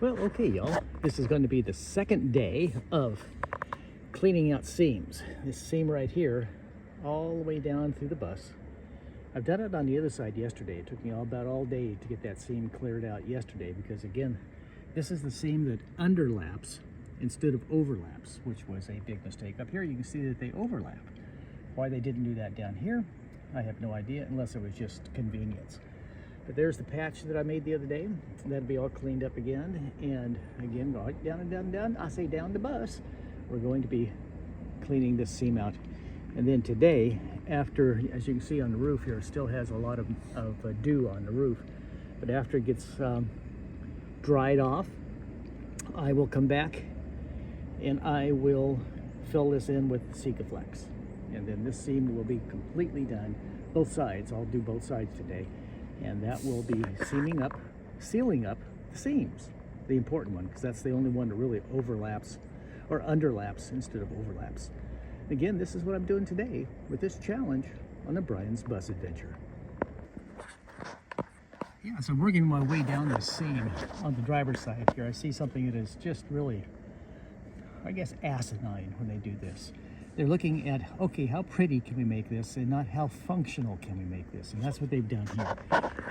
Well, okay, y'all. This is going to be the second day of cleaning out seams. This seam right here, all the way down through the bus. I've done it on the other side yesterday. It took me about all day to get that seam cleared out yesterday because, again, this is the seam that underlaps instead of overlaps, which was a big mistake. Up here, you can see that they overlap. Why they didn't do that down here, I have no idea, unless it was just convenience. But there's the patch that I made the other day. That'll be all cleaned up again. And again, right down and down and down. I say down the bus. We're going to be cleaning this seam out. And then today, after, as you can see on the roof here, it still has a lot of dew on the roof. But after it gets dried off, I will come back and I will fill this in with Sikaflex. And then this seam will be completely done. Both sides. I'll do both sides today. And that will be sealing up the seams, the important one, because that's the only one that really overlaps or underlaps instead of overlaps. Again, this is what I'm doing today with this challenge on the Brian's Bus Adventure. Yeah, so I'm working my way down this seam on the driver's side here. I see something that is just really, I guess, asinine when they do this. They're looking at, okay, how pretty can we make this and not how functional can we make this? And that's what they've done here.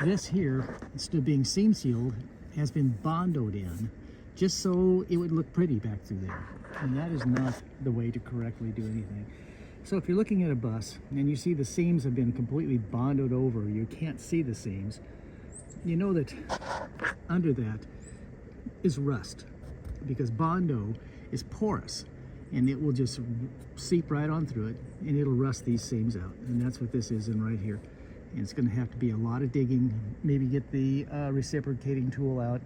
This here, instead of being seam sealed, has been bondoed in just so it would look pretty back through there. And that is not the way to correctly do anything. So if you're looking at a bus and you see the seams have been completely bonded over, you can't see the seams, you know that under that is rust, because Bondo is porous. And it will just seep right on through it, and it'll rust these seams out. And that's what this is in right here. And it's going to have to be a lot of digging, maybe get the reciprocating tool out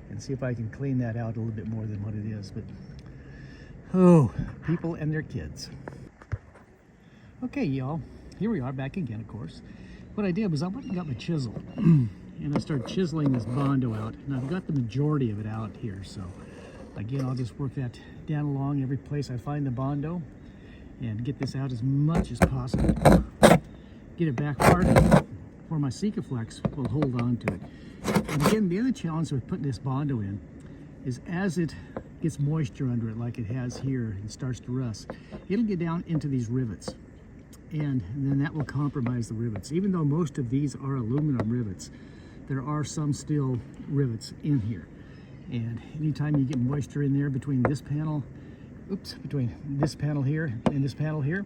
and see if I can clean that out a little bit more than what it is. But, oh, people and their kids. Okay, y'all, here we are back again, of course. What I did was I went and got my chisel, and I started chiseling this Bondo out. And I've got the majority of it out here, so again, I'll just work that down along every place I find the Bondo and get this out as much as possible. Get it back hard where my Sikaflex will hold on to it. And again, the other challenge with putting this Bondo in is as it gets moisture under it, like it has here, and starts to rust, it'll get down into these rivets. And then that will compromise the rivets. Even though most of these are aluminum rivets, there are some steel rivets in here. And anytime you get moisture in there between this panel, between this panel here and this panel here,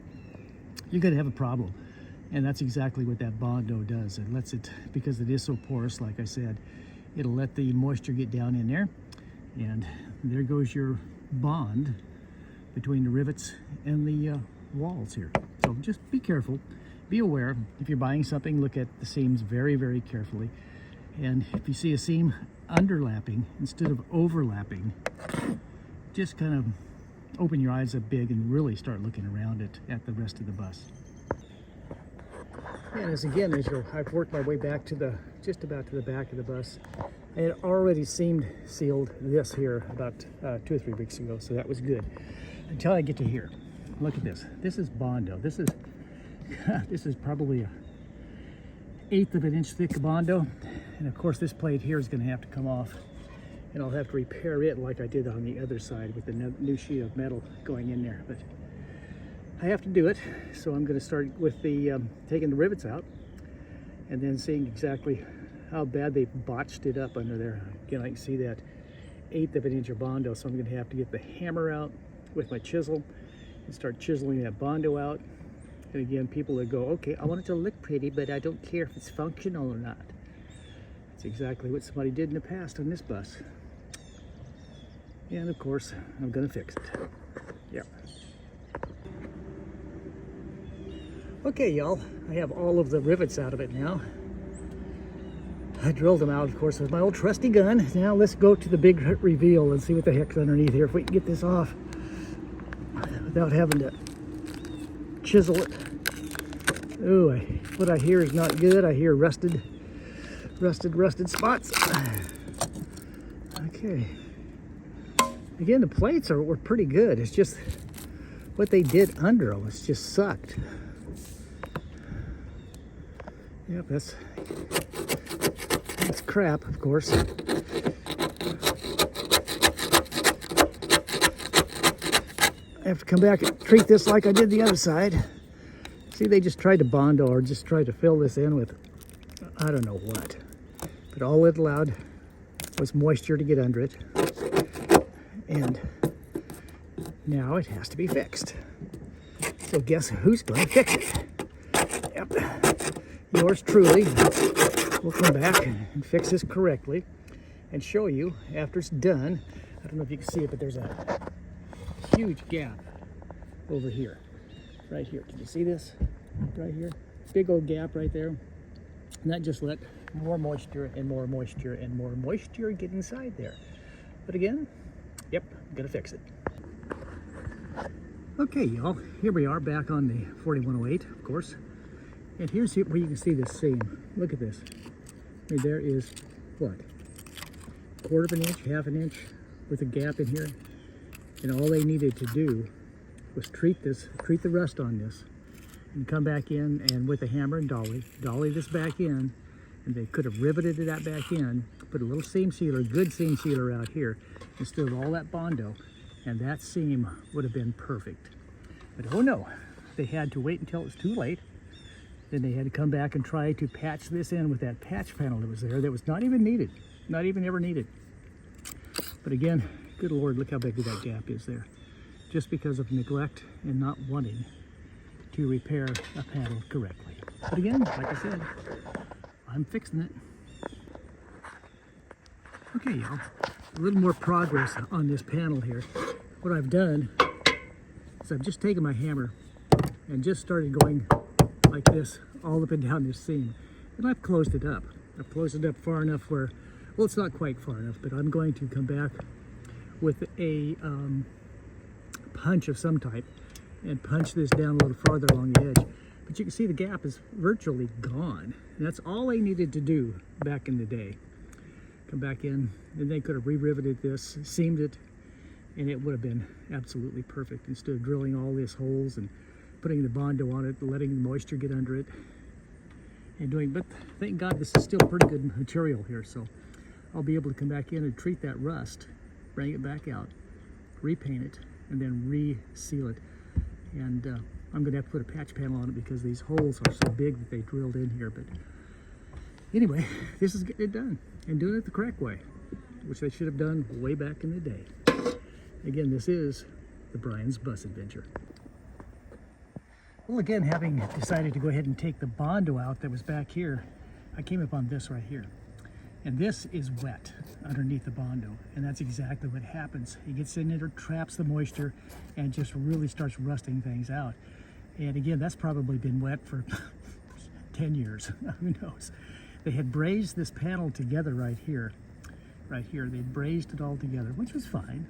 you're going to have a problem. And that's exactly what that Bondo does. It lets it, because it is so porous, like I said, it'll let the moisture get down in there. And there goes your bond between the rivets and the walls here. So just be careful, be aware. If you're buying something, look at the seams very, very carefully. And if you see a seam underlapping instead of overlapping, just kind of open your eyes up big and really start looking around it at the rest of the bus. And I've worked my way back to just about to the back of the bus. I had already sealed this here about 2 or 3 weeks ago, so that was good. Until I get to here. Look at this. This is Bondo. This is probably a 1/8 of an inch thick Bondo. And of course this plate here is going to have to come off, and I'll have to repair it like I did on the other side with the new sheet of metal going in there. But I have to do it, so I'm going to start with the taking the rivets out and then seeing exactly how bad they've botched it up under there. Again, I can see that 1/8 of an inch of Bondo, so I'm going to have to get the hammer out with my chisel and start chiseling that Bondo out. And again, people that go, okay, I want it to look pretty, but I don't care if it's functional or not. That's exactly what somebody did in the past on this bus. And of course, I'm gonna fix it. Yeah. Okay, y'all, I have all of the rivets out of it now. I drilled them out, of course, with my old trusty gun. Now let's go to the big reveal and see what the heck's underneath here. If we can get this off without having to chisel it. Ooh, what I hear is not good. I hear rusted spots. Okay. Again, the plates were pretty good. It's just what they did under them. It's just sucked. Yep, that's crap, of course. have to come back and treat this like I did the other side. See, they just tried to Bondo or just tried to fill this in with I don't know what. But all it allowed was moisture to get under it. And now it has to be fixed. So guess who's going to fix it? Yep. Yours truly will come back and fix this correctly and show you after it's done. I don't know if you can see it, but there's a huge gap over here. Right here. Can you see this? Right here. Big old gap right there. And that just let more moisture and more moisture and more moisture get inside there. But again, yep, I'm gonna fix it. Okay, y'all, here we are back on the 4108, of course. And here's where you can see this seam. Look at this. I mean, there is, what, 1/4 of an inch, 1/2 an inch with a gap in here. And all they needed to do was treat the rust on this, and come back in and with a hammer and dolly this back in, and they could have riveted that back in, put a little seam sealer, good seam sealer out here, instead of all that Bondo, and that seam would have been perfect. But oh no, they had to wait until it was too late. Then they had to come back and try to patch this in with that patch panel that was there that was not even needed, not even ever needed. But again, good Lord, look how big that gap is there. Just because of neglect and not wanting to repair a panel correctly. But again, like I said, I'm fixing it. Okay, y'all, a little more progress on this panel here. What I've done is I've just taken my hammer and just started going like this all up and down this seam. And I've closed it up. I've closed it up far enough where, well, it's not quite far enough, but I'm going to come back with a punch of some type and punch this down a little farther along the edge. But you can see the gap is virtually gone. And that's all they needed to do back in the day. Come back in, and they could have re-riveted this, seamed it, and it would have been absolutely perfect instead of drilling all these holes and putting the Bondo on it, letting the moisture get under it, and doing, but thank God this is still pretty good material here, so I'll be able to come back in and treat that rust, bring it back out, repaint it, and then re-seal it. And I'm going to have to put a patch panel on it because these holes are so big that they drilled in here. But anyway, this is getting it done and doing it the correct way, which they should have done way back in the day. Again, this is the Brian's Bus Adventure. Well, again, having decided to go ahead and take the Bondo out that was back here, I came upon this right here. And this is wet underneath the Bondo, and that's exactly what happens. It gets in there, traps the moisture, and just really starts rusting things out. And again, that's probably been wet for 10 years, who knows. They had brazed this panel together right here. They brazed it all together, which was fine.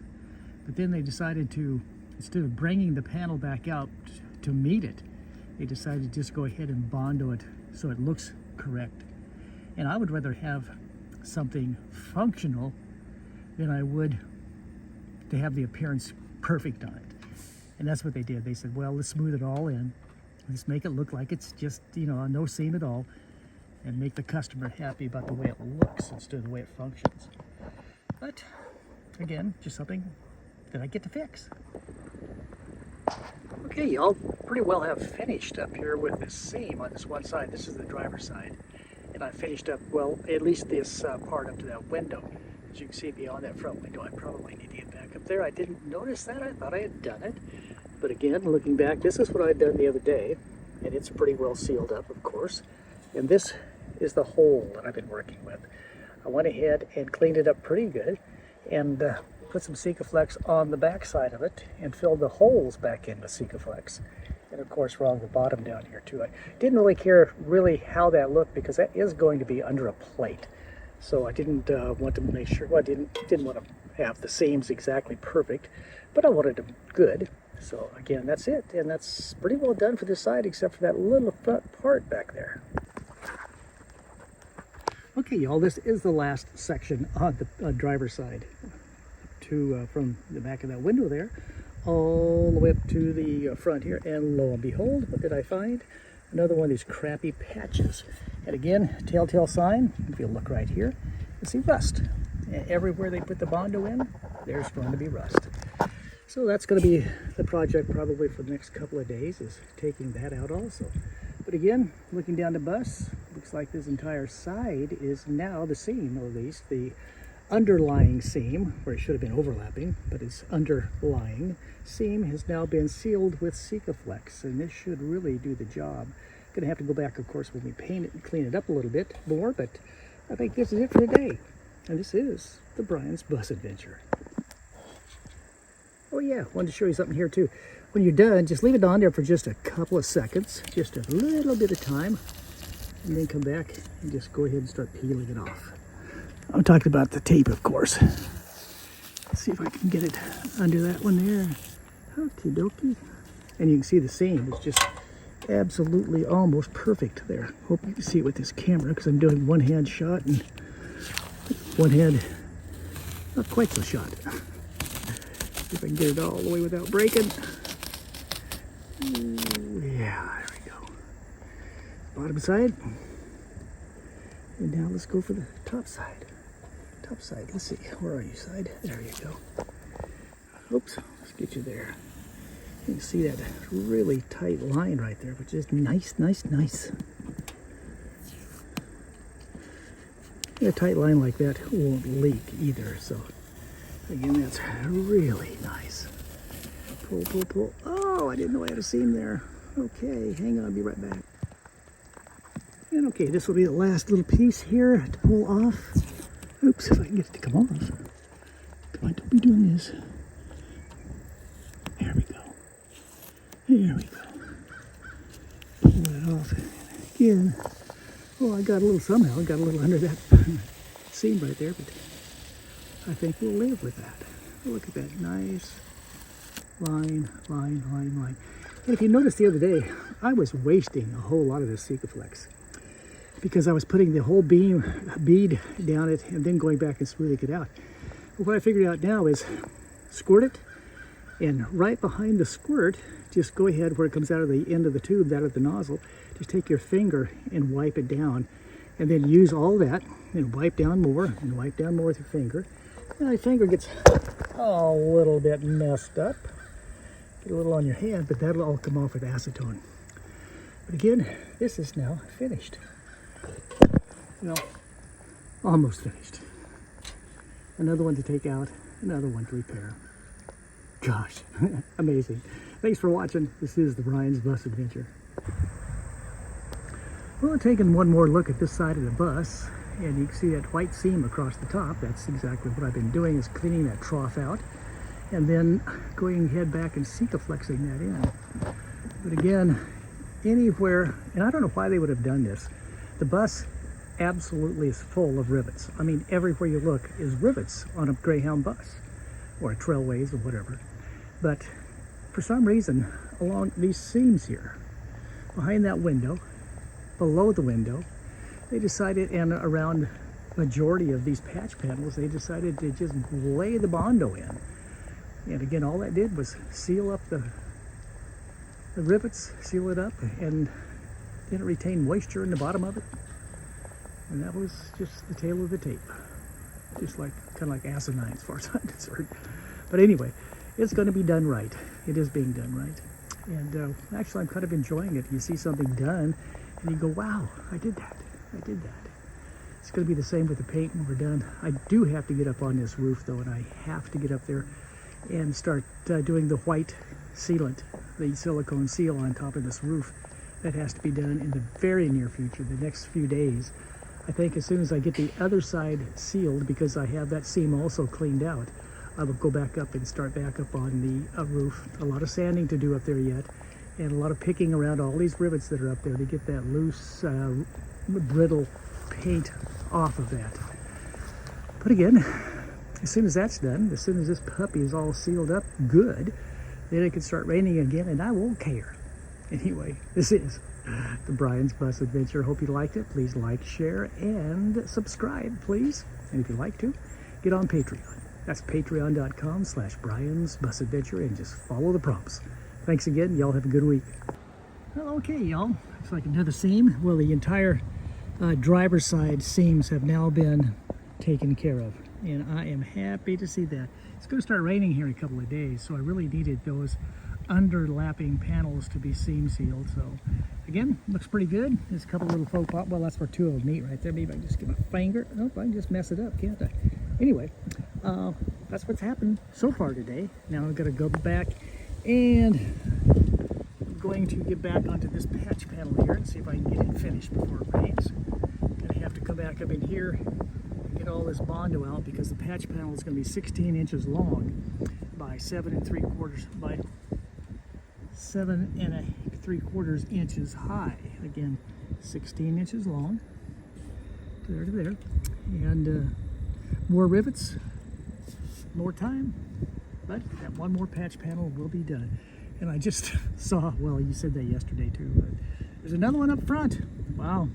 But then they decided to, instead of bringing the panel back out to meet it, they decided to just go ahead and Bondo it so it looks correct. And I would rather have something functional than I would to have the appearance perfect on it. And that's what they did. They said, well, let's smooth it all in. Let's make it look like it's just, you know, no seam at all, and make the customer happy about the way it looks instead of the way it functions. But again, just something that I get to fix. Okay, y'all, pretty well have finished up here with this seam on this one side. This is the driver's side. And I finished up, well, at least this part up to that window. As you can see beyond that front window, I probably need to get back up there. I didn't notice that. I thought I had done it. But again, looking back, this is what I'd done the other day. And it's pretty well sealed up, of course. And this is the hole that I've been working with. I went ahead and cleaned it up pretty good and put some Sikaflex on the back side of it and filled the holes back in with Sikaflex. And of course, along the bottom down here too. I didn't really care how that looked because that is going to be under a plate. So I didn't want to make sure, well, I didn't want to have the seams exactly perfect, but I wanted them good. So again, that's it. And that's pretty well done for this side except for that little front part back there. Okay, y'all, this is the last section on the driver's side from the back of that window there all the way up to the front here, and lo and behold, what did I find? Another one of these crappy patches. And again, telltale sign, if you look right here, you see rust. And everywhere they put the Bondo in, there's going to be rust. So that's going to be the project probably for the next couple of days, is taking that out also. But again, looking down the bus, looks like this entire side is now the seam, or at least the underlying seam, where it should have been overlapping, but it's underlying seam has now been sealed with Sikaflex, and this should really do the job. Gonna have to go back, of course, when we paint it and clean it up a little bit more, but I think this is it for today. And this is the Brian's Bus Adventure. Oh yeah, wanted to show you something here too. When you're done, just leave it on there for just a couple of seconds, just a little bit of time, and then come back and just go ahead and start peeling it off. I'm talking about the tape, of course. Let's see if I can get it under that one there. Okie dokie. And you can see the seam is just absolutely almost perfect there. Hope you can see it with this camera, because I'm doing one hand shot and one hand not quite so shot. See if I can get it all the way without breaking. Ooh, yeah, there we go. Bottom side. And now let's go for the top side. Top side, let's see, where are you, side? There you go. Oops, let's get you there. You can see that really tight line right there, which is nice, nice, nice. A tight line like that won't leak either, so again, that's really nice. Pull, pull, pull. Oh, I didn't know I had a seam there. Okay, hang on, I'll be right back. And okay, this will be the last little piece here to pull off. Oops, if I can get it to come off. Come on, don't be doing this. There we go. There we go. Pull that off again. Oh, I got a little somehow. I got a little under that seam right there, but I think we'll live with that. Look at that nice line, line, line, line. And if you noticed the other day, I was wasting a whole lot of this Sikaflex, because I was putting the whole bead down it and then going back and smoothing it out. But what I figured out now is squirt it, and right behind the squirt, just go ahead where it comes out of the end of the tube, out of the nozzle, just take your finger and wipe it down, and then use all that and wipe down more and wipe down more with your finger. And my finger gets a little bit messed up. Get a little on your hand, but that'll all come off with acetone. But again, this is now finished. Well, almost finished. Another one to take out, another one to repair. Gosh, amazing. Thanks for watching. This is the Brian's Bus Adventure. Well, taking one more look at this side of the bus, and you can see that white seam across the top. That's exactly what I've been doing, is cleaning that trough out, and then going ahead back and Sikaflexing that in. But again, anywhere, and I don't know why they would have done this. The bus absolutely is full of rivets. I mean, everywhere you look is rivets on a Greyhound bus or a Trailways or whatever. But for some reason, along these seams here, behind that window, below the window, they decided, and around majority of these patch panels, they decided to just lay the Bondo in. And again, all that did was seal up the rivets, seal it up, and didn't retain moisture in the bottom of it. And that was just the tail of the tape. Just like, kind of like asinine as far as I'm concerned. But anyway, it's going to be done right. It is being done right. And actually, I'm kind of enjoying it. You see something done, and you go, wow, I did that. I did that. It's going to be the same with the paint when we're done. I do have to get up on this roof, though, and I have to get up there and start doing the white sealant, the silicone seal on top of this roof. That has to be done in the very near future, the next few days. I think as soon as I get the other side sealed, because I have that seam also cleaned out, I will go back up and start back up on the roof. A lot of sanding to do up there yet, and a lot of picking around all these rivets that are up there to get that loose, brittle paint off of that. But again, as soon as that's done, as soon as this puppy is all sealed up good, then it can start raining again, and I won't care. Anyway, this is the Brian's Bus Adventure. Hope you liked it. Please like, share, and subscribe, please. And if you'd like to, get on Patreon. That's patreon.com/Brian's Bus Adventure, and just follow the prompts. Thanks again. Y'all have a good week. Well, okay, y'all. Looks like another seam. Well, the entire driver's side seams have now been taken care of. and I am happy to see that. It's going to start raining here in a couple of days, so I really needed those underlapping panels to be seam sealed. So again, looks pretty good. There's a couple little faux pop. Well, that's where two of them meet right there. Maybe I can just give a finger. Nope, I can just mess it up, can't I? Anyway, that's what's happened so far today. Now I've got to go back and I'm going to get back onto this patch panel here and see if I can get it finished before it rains. Gonna have to come back up in here, get all this Bondo out, because the patch panel is going to be 16 inches long by 7 3/4 inches high. Again, 16 inches long, there to there, and more rivets, more time, but that one more patch panel will be done. And I just saw, well, you said that yesterday too, but there's another one up front. Wow,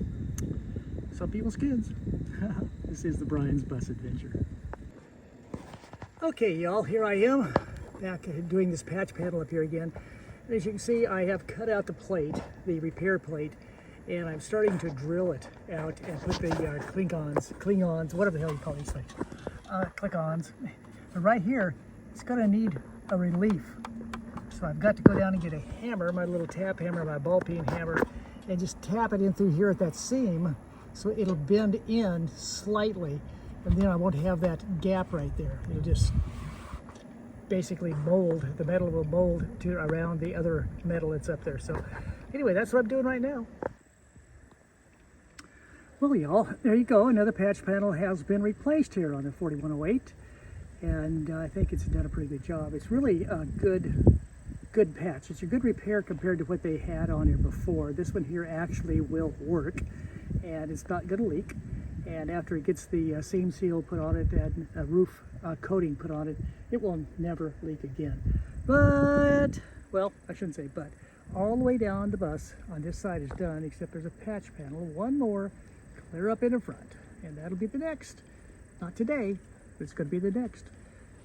some people's kids. This is the Brian's Bus Adventure. Okay, y'all, here I am back doing this patch panel up here again. And as you can see, I have cut out the plate, the repair plate, and I'm starting to drill it out and put the Klingons, whatever the hell you call these things, click-ons. But right here, it's gonna need a relief. So I've got to go down and get a hammer, my little tap hammer, my ball peen hammer, and just tap it in through here at that seam so it'll bend in slightly, and then I won't have that gap right there. It'll just basically mold, the metal will mold to around the other metal that's up there. So anyway, that's what I'm doing right now. Well, y'all, there you go. Another patch panel has been replaced here on the 4108, and I think it's done a pretty good job. It's really a good patch. It's a good repair compared to what they had on here before. This one here actually will work, and it's not going to leak. And after it gets the seam seal put on it and a roof coating put on it, it will never leak again. But, well, I shouldn't say but, all the way down the bus on this side is done, except there's a patch panel, one more clear up in the front, and that'll be the next, not today, but it's going to be the next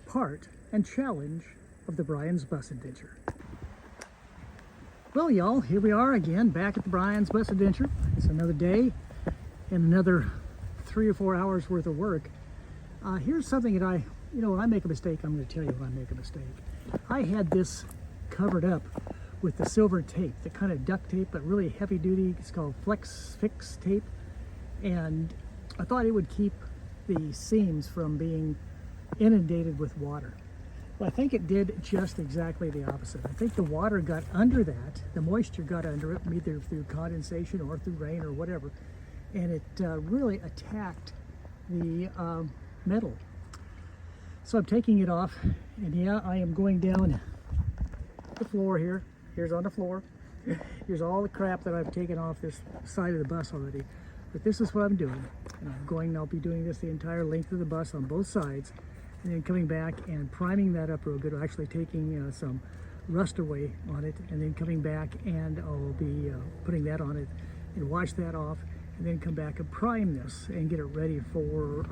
part and challenge of the Brian's Bus Adventure. Well, y'all, here we are again, back at the Brian's Bus Adventure. It's another day and another 3 or 4 hours worth of work. Here's something that when I make a mistake, I'm going to tell you when I make a mistake. I had this covered up with the silver tape, the kind of duct tape, but really heavy duty. It's called Fix tape, and I thought it would keep the seams from being inundated with water. Well, I think it did just exactly the opposite. I think the water got under that, the moisture got under it, either through condensation or through rain or whatever, and it really attacked the metal. So I'm taking it off, and yeah, I am going down the floor here. Here's on the floor. Here's all the crap that I've taken off this side of the bus already. But this is what I'm doing. And I'll be doing this the entire length of the bus on both sides, and then coming back and priming that up real good, actually taking some rust away on it, and then coming back and I'll be putting that on it and wash that off, and then come back and prime this and get it ready for,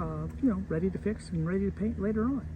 ready to fix and ready to paint later on.